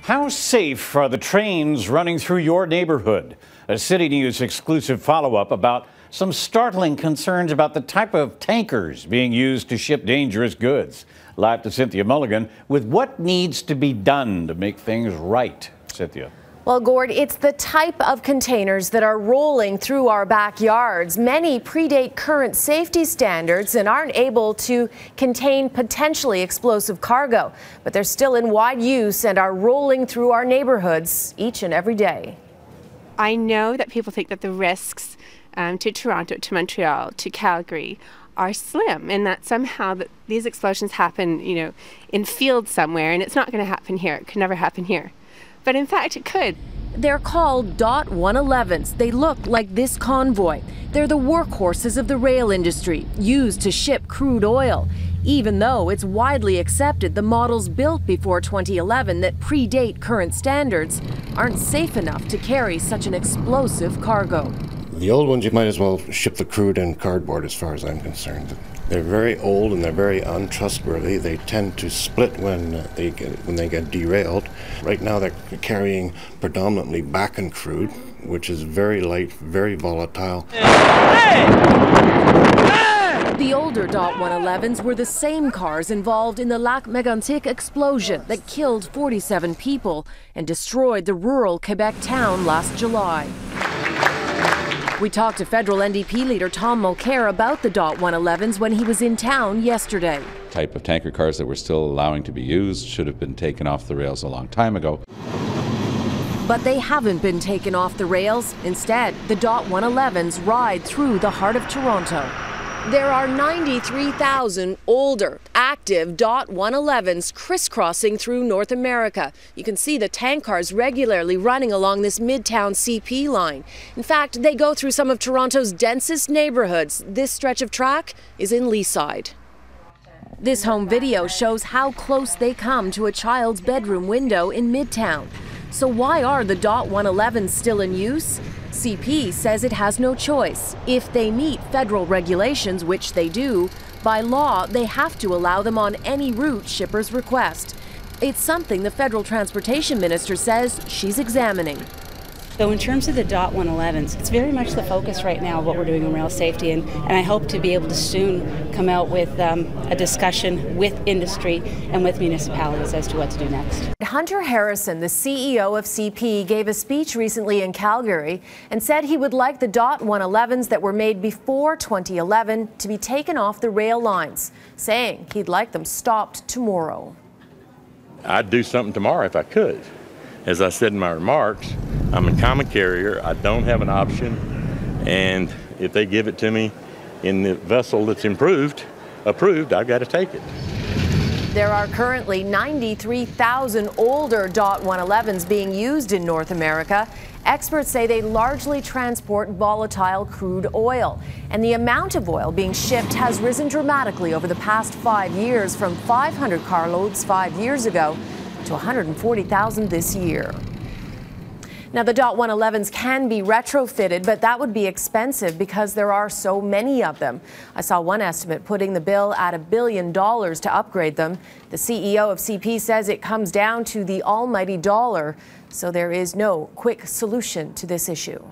How safe are the trains running through your neighborhood? A CityNews exclusive follow-up about some startling concerns about the type of tankers being used to ship dangerous goods. Live to Cynthia Mulligan with what needs to be done to make things right. Cynthia. Well, Gord, it's the type of containers that are rolling through our backyards. Many predate current safety standards and aren't able to contain potentially explosive cargo. But they're still in wide use and are rolling through our neighborhoods each and every day. I know that people think that the risks to Toronto, to Montreal, to Calgary are slim, and that somehow that these explosions happen, in fields somewhere, and it's not going to happen here. It could never happen here. But in fact, it could. They're called .111s. They look like this convoy. They're the workhorses of the rail industry, used to ship crude oil. Even though it's widely accepted the models built before 2011 that predate current standards aren't safe enough to carry such an explosive cargo. The old ones, you might as well ship the crude in cardboard as far as I'm concerned. They're very old and they're very untrustworthy. They tend to split when they get derailed. Right now they're carrying predominantly Bakken crude, which is very light, very volatile. The older .111s were the same cars involved in the Lac Mégantic explosion that killed 47 people and destroyed the rural Quebec town last July. We talked to federal NDP leader Tom Mulcair about the .111s when he was in town yesterday. Type of tanker cars that we're still allowing to be used should have been taken off the rails a long time ago. But they haven't been taken off the rails. Instead, the .111s ride through the heart of Toronto. There are 93,000 older, active .111s crisscrossing through North America. You can see the tank cars regularly running along this Midtown CP line. In fact, they go through some of Toronto's densest neighborhoods. This stretch of track is in Leaside. This home video shows how close they come to a child's bedroom window in Midtown. So why are the .111s still in use? CP says it has no choice. If they meet federal regulations, which they do, by law, they have to allow them on any route shippers request. It's something the federal transportation minister says she's examining. So in terms of the .111s, it's very much the focus right now of what we're doing in rail safety, and I hope to be able to soon come out with a discussion with industry and with municipalities as to what to do next. Hunter Harrison, the CEO of CP, gave a speech recently in Calgary and said he would like the .111s that were made before 2011 to be taken off the rail lines, saying he'd like them stopped tomorrow. I'd do something tomorrow if I could. As I said in my remarks, I'm a common carrier. I don't have an option, and if they give it to me in the vessel that's approved, I've got to take it. There are currently 93,000 older .111s being used in North America. Experts say they largely transport volatile crude oil, and the amount of oil being shipped has risen dramatically over the past 5 years, from 500 carloads 5 years ago to 140,000 this year. Now, the .111s can be retrofitted, but that would be expensive because there are so many of them. I saw one estimate putting the bill at $1 billion to upgrade them. The CEO of CP says it comes down to the almighty dollar, so there is no quick solution to this issue.